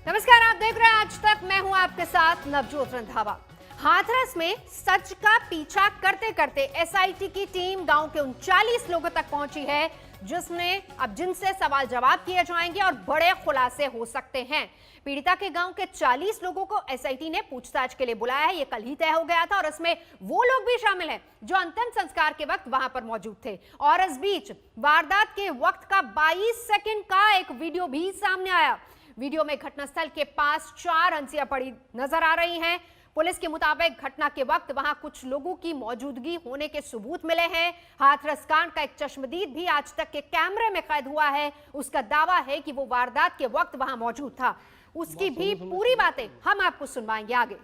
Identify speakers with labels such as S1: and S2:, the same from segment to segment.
S1: नमस्कार, आप देख रहे हैं आज तक। मैं हूं आपके साथ नवजोत रंधावा। हाथरस में सच का पीछा करते करते एसआईटी की टीम गांव के 39 लोगों तक पहुंची है, जिनसे सवाल जवाब किए जाएंगे और बड़े खुलासे हो सकते हैं। पीड़िता के गांव के 40 लोगों को एसआईटी ने पूछताछ के लिए बुलाया है। ये कल ही तय हो गया था और इसमें वो लोग भी शामिल हैं जो अंतिम संस्कार के वक्त वहां पर मौजूद थे। और इस बीच वारदात के वक्त का 22 सेकंड का एक वीडियो भी सामने आया। वीडियो में घटनास्थल के पास 4 हंसियां पड़ी नजर आ रही हैं। पुलिस के मुताबिक घटना के वक्त वहां कुछ लोगों की मौजूदगी होने के सबूत मिले हैं। हाथरस कांड का एक चश्मदीद भी आज तक के कैमरे में कैद हुआ है। उसका दावा है कि वो वारदात के वक्त वहां मौजूद था। उसकी भी पूरी बातें हम आपको सुनवाएंगे आगे।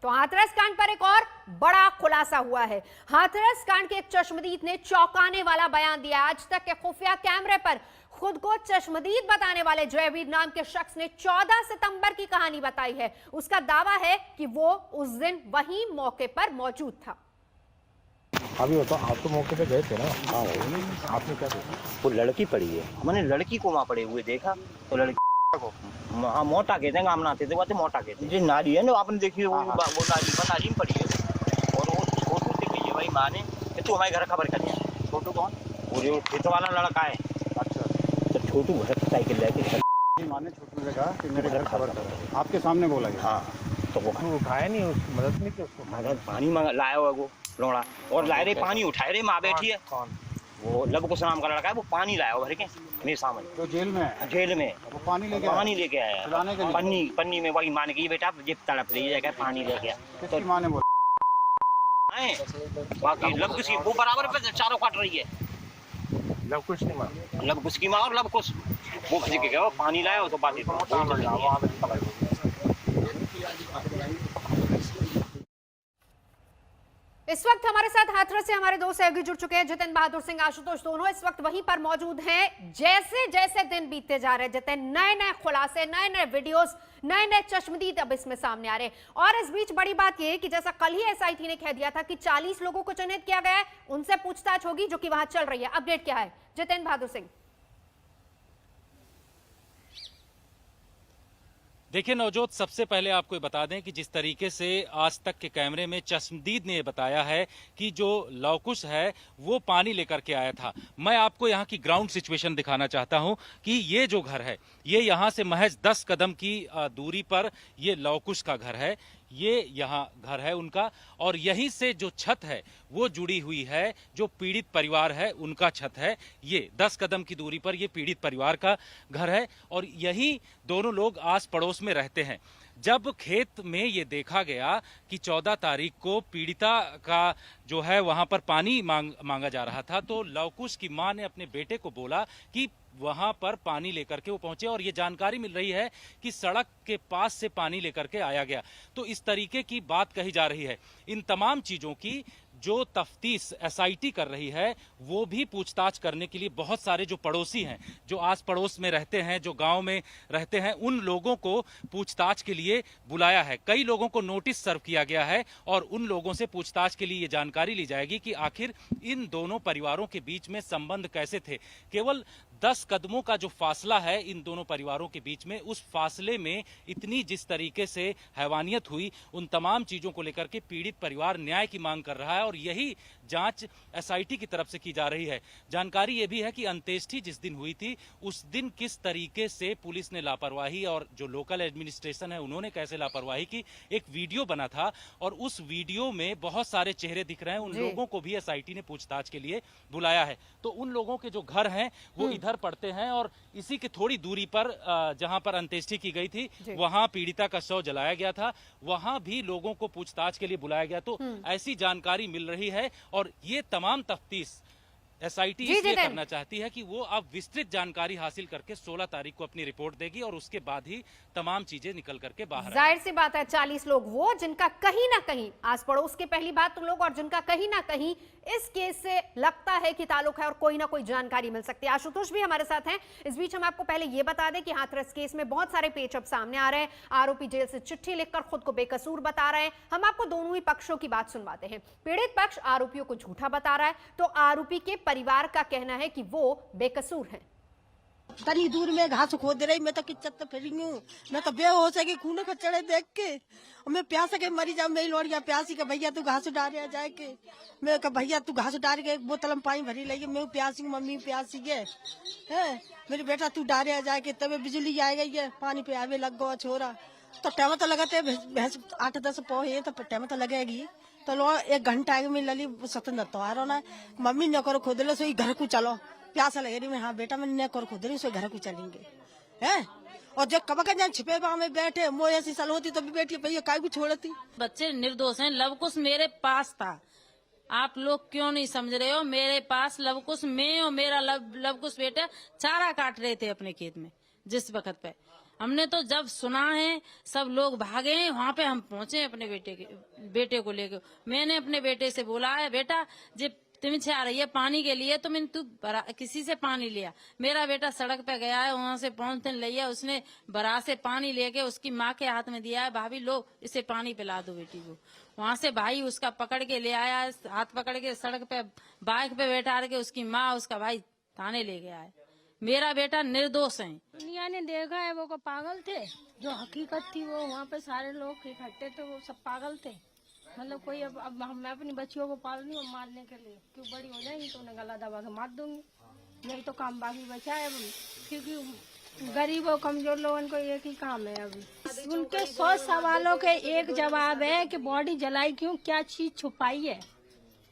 S1: तो हाथरस कांड पर एक और बड़ा खुलासा हुआ है। हाथरस कांड के एक चश्मदीद ने चौंकाने वाला बयान दिया। आज तक के खुफिया कैमरे पर खुद को चश्मदीद बताने वाले जयवीर नाम के शख्स ने 14 सितंबर की कहानी बताई है। उसका दावा है कि वो उस दिन वहीं मौके पर मौजूद था।
S2: अभी बताओ, आप तो मौके पे गए थे ना? हाँ, आपने क्या देखा?
S3: वो लड़की पड़ी है, हमने लड़की को वहाँ पड़े हुए देखा तो लड़की को हाँ मोटा कहते हैं, गाम आते थे वो मोटा कहते हैं। नाली है ना, आपने देखी वो नाली में पड़ी है और वो छोटू से गई है भाई माँ ने कि तू हमारे घर खबर करिए।
S2: छोटू कौन?
S3: वो जो खेत वाला लड़का है।
S2: अच्छा,
S3: तो छोटू घर साइकिल लेके
S2: माँ ने छोटू ने कहा कि मेरे घर खबर करो। आपके सामने बोला गया?
S3: हाँ, तो वो
S2: उठाया नहीं, उसकी मदद नहीं की उसको?
S3: मदद पानी मांगा लाया हुआ वो लोड़ा और लाए रे पानी उठाए रे, माँ बैठी है।
S2: कौन?
S3: वो लवकुश नाम का लड़का है, वो पानी लाया हुआ भर के मेरे सामने।
S2: तो जेल में है?
S3: जेल में
S2: वो पानी लेके
S3: आया
S2: पिलाने के लिए?
S3: पन्नी में वही मान की बेटा ये तड़प रही है, पानी लेके आया।
S2: किसकी माँ ने बोला?
S3: बाकी लवकुश की वो बराबर पे चारों काट रही है।
S2: लवकुश की माँ?
S3: लवकुश की माँ और लवकुश वो खिंच के गया, पानी लाया तो बात
S1: इस वक्त हमारे साथ हाथरस से हमारे दो सहयोगी जुड़ चुके हैं। जितेंद्र बहादुर सिंह, आशुतोष दोनों इस वक्त वहीं पर मौजूद हैं। जैसे जैसे दिन बीतते जा रहे हैं जितेंद्र, नए नए खुलासे, नए नए वीडियोस, नए नए चश्मदीद अब इसमें सामने आ रहे हैं। और इस बीच बड़ी बात यह है कि जैसा कल ही एसआईटी ने कह दिया था कि 40 लोगों को चिन्हित किया गया है, उनसे पूछताछ होगी जो कि वहां चल रही है। अपडेट क्या है जितेंद्र बहादुर सिंह?
S4: देखिए नवजोत, सबसे पहले आपको बता दें कि जिस तरीके से आज तक के कैमरे में चश्मदीद ने बताया है कि जो लवकुश है वो पानी लेकर के आया था। मैं आपको यहाँ की ग्राउंड सिचुएशन दिखाना चाहता हूँ कि ये जो घर है ये यहाँ से महज 10 कदम की दूरी पर ये लवकुश का घर है। ये यहाँ घर है उनका और यहीं से जो छत है वो जुड़ी हुई है, जो पीड़ित परिवार है उनका छत है। ये 10 कदम की दूरी पर ये पीड़ित परिवार का घर है और यही दोनों लोग आस पड़ोस में रहते हैं। जब खेत में ये देखा गया कि 14 तारीख को पीड़िता का जो है वहां पर पानी मांगा जा रहा था, तो लवकुश की मां ने अपने बेटे को बोला कि वहां पर पानी लेकर के वो पहुंचे और ये जानकारी मिल रही है कि सड़क के पास से पानी लेकर के आया गया। तो इस तरीके की बात कही जा रही है। इन तमाम चीजों की जो तफ्तीश एसआईटी कर रही है वो भी पूछताछ करने के लिए बहुत सारे जो पड़ोसी हैं, जो आस पड़ोस में रहते हैं, जो गांव में रहते हैं, उन लोगों को पूछताछ के लिए बुलाया है। कई लोगों को नोटिस सर्व किया गया है और उन लोगों से पूछताछ के लिए ये जानकारी ली जाएगी कि आखिर इन दोनों परिवारों के बीच में संबंध कैसे थे। केवल 10 कदमों का जो फासला है इन दोनों परिवारों के बीच में, उस फासले में इतनी जिस तरीके से हैवानियत हुई, उन तमाम चीजों को लेकर के पीड़ित परिवार न्याय की मांग कर रहा है और यही जांच एसआईटी की तरफ से की जा रही है। जानकारी यह भी है कि अंत्येष्टि जिस दिन हुई थी उस दिन किस तरीके से पुलिस ने लापरवाही और जो लोकल एडमिनिस्ट्रेशन है उन्होंने कैसे लापरवाही की, एक वीडियो बना था और उस वीडियो में बहुत सारे चेहरे दिख रहे हैं। उन लोगों को भी एसआईटी ने पूछताछ के लिए बुलाया है। तो उन लोगों के जो घर हैं वो इधर पड़ते हैं और इसी के थोड़ी दूरी पर जहां पर अंत्येष्टि की गई थी वहां पीड़िता का शव जलाया गया था, वहां भी लोगों को पूछताछ के लिए बुलाया गया। तो ऐसी जानकारी मिल रही है और ये तमाम तफ्तीश एसआईटी इसलिए करना चाहती है कि वो अब विस्तृत जानकारी हासिल करके 16 तारीख को अपनी रिपोर्ट देगी और उसके बाद ही तमाम चीजें निकल करके बाहर।
S1: जाहिर सी बात है 40 लोग वो जिनका कहीं ना कहीं आस पड़ोस के पहली बात तो लोग और जिनका कहीं ना कहीं इस केस से लगता है कि ताल्लुक है और कोई ना कोई जानकारी मिल सकती है। आशुतोष भी हमारे साथ हैं। इस बीच हम आपको पहले ये बता दें कि हाथरस केस में बहुत सारे पेच अब सामने आ रहे हैं। आरोपी जेल से चिट्ठी लिखकर खुद को बेकसूर बता रहे हैं। हम आपको दोनों ही पक्षों की बात सुनवाते हैं। पीड़ित पक्ष आरोपियों को झूठा बता रहा है तो आरोपी के परिवार का कहना है कि वो बेकसूर हैं।
S5: तनी दूर में घास खोद रही, मैं तो किच्चत तो फिर हूँ, मैं तो बेहोश है कि खून खच्चड़े देख के, और मैं प्यास के मरी जाऊँ। मेरी लौड़िया प्यासी के भैया तू घास डाल जाए के, मैं कहा भैया तू घास डाल के एक बोतल में पानी भरी लगी, मैं प्यासी हूँ, मम्मी प्यासी है मेरे बेटा तू डाल जाए के, तब बिजली आ गई है, पानी पे आवे लग गो छोरा, तो टाइम तो लगाते भैंस 8-10 पौ है तो टाइम तो लगेगी, तो लो 1 घंटा आगे में लली स्वतंत्र तो आ रहा है, मम्मी न करो खुद ले सो घर को चलो, प्यास लगे रही, मैं हाँ बेटा मैं न करो खुद रही सो घर को चलेंगे हैं। और जब कब का छिपे बाग में बैठे मोह ऐसी साल होती तो भी बेटी भैया काय भी छोड़ती।
S6: बच्चे निर्दोष हैं। लवकुश मेरे पास था, आप लोग क्यों नहीं समझ रहे हो? मेरे पास लवकुश, मैं और मेरा लवकुश बेटा चारा काट रहे थे अपने खेत में। जिस वक्त पे हमने तो जब सुना है सब लोग भागे हैं, वहाँ पे हम पहुंचे अपने बेटे को लेके। मैंने अपने बेटे से बोला है बेटा जब तुम आ रही है पानी के लिए तो मैंने तू किसी से पानी लिया। मेरा बेटा सड़क पे गया है, वहाँ से पहुंचने लिया, उसने बरा से पानी लेके उसकी माँ के हाथ में दिया है, भाभी लो इसे पानी पिला दो बेटी को। वहाँ से भाई उसका पकड़ के ले आया, हाथ पकड़ के सड़क पे बाइक पे बैठा के उसकी माँ उसका भाई थाने ले गया है। मेरा बेटा निर्दोष है।
S7: दुनिया ने देखा है वो को पागल थे, जो हकीकत थी वो वहाँ पे सारे लोग इकट्ठे थे, वो सब पागल थे। मतलब कोई अब मैं अपनी बच्चियों को पाल रही हूँ मारने के लिए, क्यों बड़ी हो जाएगी तो उन्हें गला दबा के मार दूंगी, यही तो काम बाकी बचा है। क्योंकि गरीब और कमजोर लोगों को एक ही काम है अभी। उनके 100 सवालों के एक जवाब है कि बॉडी जलाई क्यों, क्या चीज छुपाई है,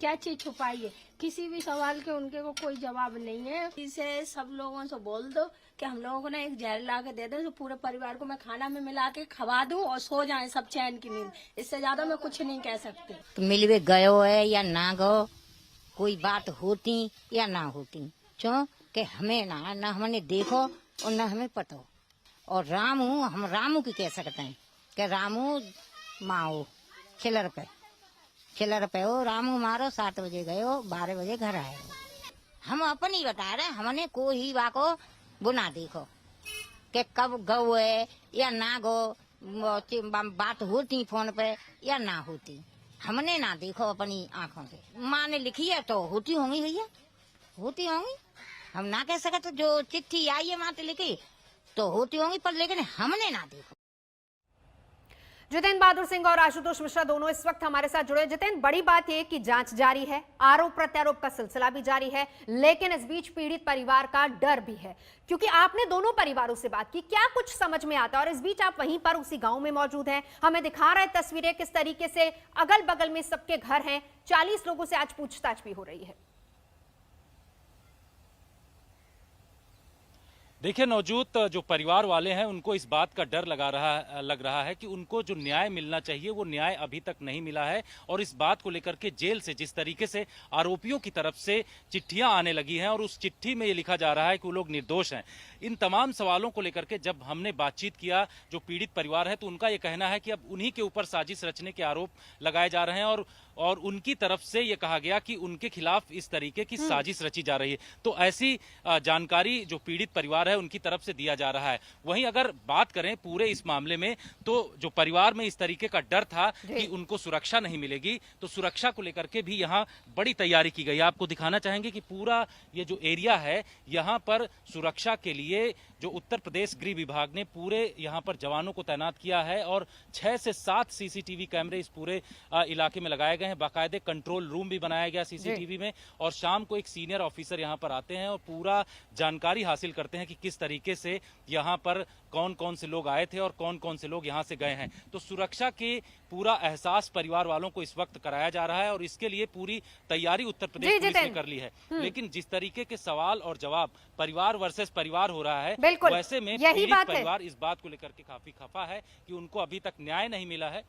S7: क्या चीज छुपाई है। किसी भी सवाल के उनके को कोई जवाब नहीं है। इसे सब लोगों से बोल दो कि हम लोगों को ना एक जहर ला के दे दो, तो पूरे परिवार को मैं खाना में मिला के खवा दूं और सो जाएं सब चैन की नींद। इससे ज्यादा मैं कुछ नहीं कह सकती।
S8: तो मिलवे गयो है या ना गयो, कोई बात होती या ना होती, क्यों कि हमें ना हमने देखो और न हमें पता हो। और रामू, हम रामू की कह सकते हैं कि रामू माओ खिलर पे हो, रामू मारो 7 बजे गयो 12 बजे घर आए। हम अपन ही बता रहे, हमने कोई बाको वो ना देखो कि कब गो है या ना गो, बात होती फोन पे या ना होती, हमने ना देखो अपनी आंखों से। माँ ने लिखी है तो होती होंगी भैया, होती होंगी, हम ना कह सकते। जो चिट्ठी आई है माँ ने लिखी तो होती होंगी, पर लेकिन हमने ना देखो।
S1: जितेंद्र बहादुर सिंह और आशुतोष मिश्रा दोनों इस वक्त हमारे साथ जुड़े। जितेंद्र, बड़ी बात यह कि जांच जारी है, आरोप प्रत्यारोप का सिलसिला भी जारी है, लेकिन इस बीच पीड़ित परिवार का डर भी है, क्योंकि आपने दोनों परिवारों से बात की, क्या कुछ समझ में आता है? और इस बीच आप वहीं पर उसी गांव में मौजूद हैं, हमें दिखा रहे तस्वीरें किस तरीके से अगल बगल में सबके घर हैं, 40 लोगों से आज पूछताछ भी हो रही है।
S4: देखिए नवजोत, जो परिवार वाले हैं उनको इस बात का डर लग रहा है कि उनको जो न्याय मिलना चाहिए वो न्याय अभी तक नहीं मिला है। और इस बात को लेकर के जेल से जिस तरीके से आरोपियों की तरफ से चिट्ठियां आने लगी हैं और उस चिट्ठी में ये लिखा जा रहा है कि वो लोग निर्दोष हैं, इन तमाम सवालों को लेकर के जब हमने बातचीत किया जो पीड़ित परिवार है, तो उनका ये कहना है कि अब उन्हीं के ऊपर साजिश रचने के आरोप लगाए जा रहे हैं और उनकी तरफ से ये कहा गया कि उनके खिलाफ इस तरीके की साजिश रची जा रही है। तो ऐसी जानकारी जो पीड़ित परिवार है उनकी तरफ से दिया जा रहा है। वहीं अगर बात करें पूरे इस मामले में, तो जो परिवार में इस तरीके का डर था कि उनको सुरक्षा नहीं मिलेगी, तो सुरक्षा को लेकर के भी यहाँ बड़ी तैयारी की गई। आपको दिखाना चाहेंगे कि पूरा ये जो एरिया है, यहाँ पर सुरक्षा के लिए जो उत्तर प्रदेश गृह विभाग ने पूरे यहाँ पर जवानों को तैनात किया है और 6 से 7 सीसीटीवी कैमरे इस पूरे इलाके में लगाए गए हैं। बाकायदे कंट्रोल रूम भी बनाया गया सीसीटीवी में, और शाम को एक सीनियर ऑफिसर यहाँ पर आते हैं और पूरा जानकारी हासिल करते हैं कि किस तरीके से यहाँ पर कौन कौन से लोग आए थे और कौन कौन से लोग यहाँ से गए हैं। तो सुरक्षा के पूरा एहसास परिवार वालों को इस वक्त कराया जा रहा है और इसके लिए पूरी तैयारी उत्तर प्रदेश पुलिस ने कर ली है। लेकिन जिस तरीके के सवाल और जवाब परिवार वर्सेस परिवार हो रहा है, वैसे में पीड़ित परिवार इस बात को लेकर के काफी खफा है कि उनको अभी तक न्याय नहीं मिला है।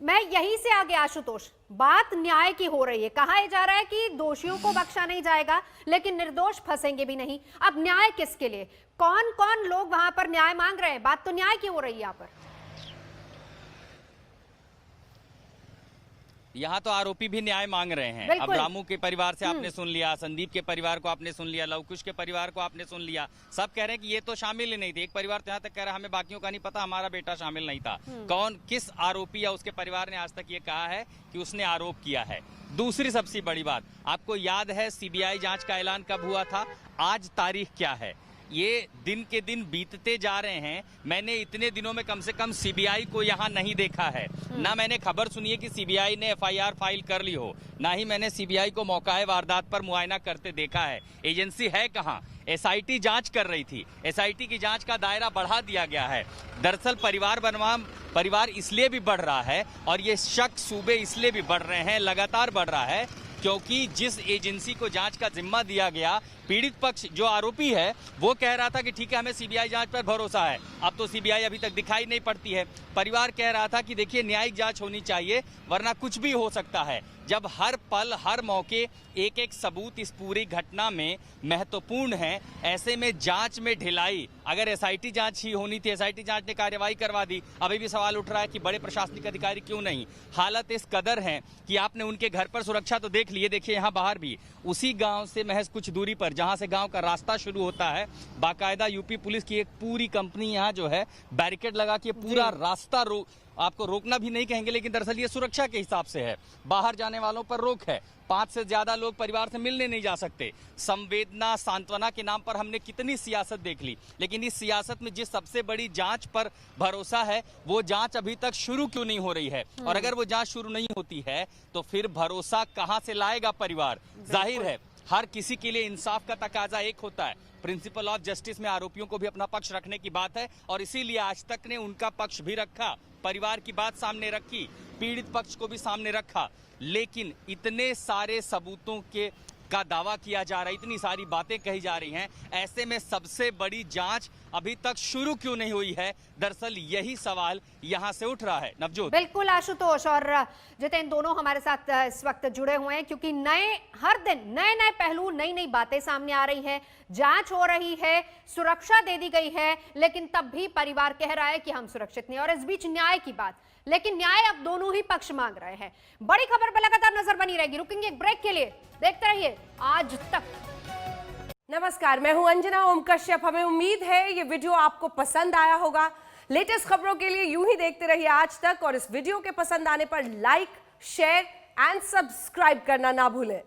S1: मैं यहीं से आगे आशुतोष, बात न्याय की हो रही है, कहा जा रहा है कि दोषियों को बख्शा नहीं जाएगा लेकिन निर्दोष फंसेंगे भी नहीं। अब न्याय किसके लिए, कौन कौन लोग वहां पर न्याय मांग रहे हैं? बात तो न्याय की हो रही है यहाँ पर।
S9: यहाँ तो आरोपी भी न्याय मांग रहे हैं। अब रामू के परिवार से आपने सुन लिया, संदीप के परिवार को आपने सुन लिया, लवकुश के परिवार को आपने सुन लिया। सब कह रहे हैं कि ये तो शामिल ही नहीं थे। एक परिवार तो यहाँ तक कह रहा है हमें बाकियों का नहीं पता, हमारा बेटा शामिल नहीं था। कौन किस आरोपी या उसके परिवार ने आज तक ये कहा है कि उसने आरोप किया है। दूसरी सबसे बड़ी बात, आपको याद है सीबीआई जांच का ऐलान कब हुआ था? आज तारीख क्या है? ये दिन के दिन बीतते जा रहे हैं। मैंने इतने दिनों में कम से कम सीबीआई को यहाँ नहीं देखा है, ना मैंने खबर सुनी है कि सीबीआई ने एफआईआर फाइल कर ली हो, ना ही मैंने सीबीआई को मौका वारदात पर मुआयना करते देखा है। एजेंसी है कहाँ? एसआईटी जांच कर रही थी, एसआईटी की जांच का दायरा बढ़ा दिया गया है। दरअसल परिवार इसलिए भी बढ़ रहा है और ये शक सूबे इसलिए भी बढ़ रहे हैं, लगातार बढ़ रहा है, क्योंकि जिस एजेंसी को जांच का जिम्मा दिया गया, पीड़ित पक्ष जो आरोपी है वो कह रहा था कि ठीक है, हमें सीबीआई जांच पर भरोसा है। अब तो सीबीआई अभी तक दिखाई नहीं पड़ती है। परिवार कह रहा था कि देखिए, न्यायिक जांच होनी चाहिए, वरना कुछ भी हो सकता है। जब हर पल हर मौके एक एक सबूत इस पूरी घटना में महत्वपूर्ण है, ऐसे में जांच में ढिलाई, अगर एसआईटी जांच ही होनी थी, एसआईटी जांच ने कार्रवाई करवा दी। अभी भी सवाल उठ रहा है कि बड़े प्रशासनिक अधिकारी क्यों नहीं। हालत इस कदर है कि आपने उनके घर पर सुरक्षा तो देख लिए, देखिए यहाँ बाहर भी, उसी गांव से महज कुछ दूरी पर, जहां से गांव का रास्ता शुरू होता है, बाकायदा यूपी पुलिस की एक पूरी कंपनी यहाँ जो है बैरिकेड लगा के पूरा रास्ता आपको रोकना भी नहीं कहेंगे, लेकिन दरअसल ये सुरक्षा के हिसाब से है। बाहर जाने वालों पर रोक है। 5 से ज्यादा लोग परिवार से मिलने नहीं जा सकते। संवेदना, सांत्वना के नाम पर हमने कितनी सियासत देख ली, लेकिन इस सियासत में जिस सबसे बड़ी जांच पर भरोसा है, वो जांच अभी तक शुरू क्यों नहीं हो रही है? और अगर वो जांच शुरू नहीं होती है तो फिर भरोसा कहां से लाएगा परिवार? जाहिर है हर किसी के लिए इंसाफ का तकाजा एक होता है। प्रिंसिपल ऑफ जस्टिस में आरोपियों को भी अपना पक्ष रखने की बात है और इसीलिए आज तक ने उनका पक्ष भी रखा, परिवार की बात सामने रखी, पीड़ित पक्ष को भी सामने रखा। लेकिन इतने सारे सबूतों का दावा किया जा रहा है, इतनी सारी बातें कही जा रही हैं, ऐसे में सबसे बड़ी जांच अभी तक शुरू क्यों नहीं हुई है? दरअसल यही सवाल यहां से उठ रहा है। नवजोत।
S1: बिल्कुल आशुतोष और जितेंद्र दोनों हमारे साथ इस वक्त जुड़े हुए हैं, क्योंकि हर दिन नए पहलू, नई नई बातें सामने आ रही हैं। जांच हो रही है, सुरक्षा दे दी गई है, लेकिन तब भी परिवार कह रहा है कि हम सुरक्षित नहीं। और इस बीच न्याय की बात, लेकिन न्याय अब दोनों ही पक्ष मांग रहे हैं। बड़ी खबर पर लगातार नजर बनी रहेगी। रुकेंगे एक ब्रेक के लिए, देखते रहिए आज तक।
S10: नमस्कार, मैं हूं अंजना ओम कश्यप। हमें उम्मीद है ये वीडियो आपको पसंद आया होगा। लेटेस्ट खबरों के लिए यूं ही देखते रहिए आज तक, और इस वीडियो के पसंद आने पर लाइक, शेयर एंड सब्सक्राइब करना ना भूलें।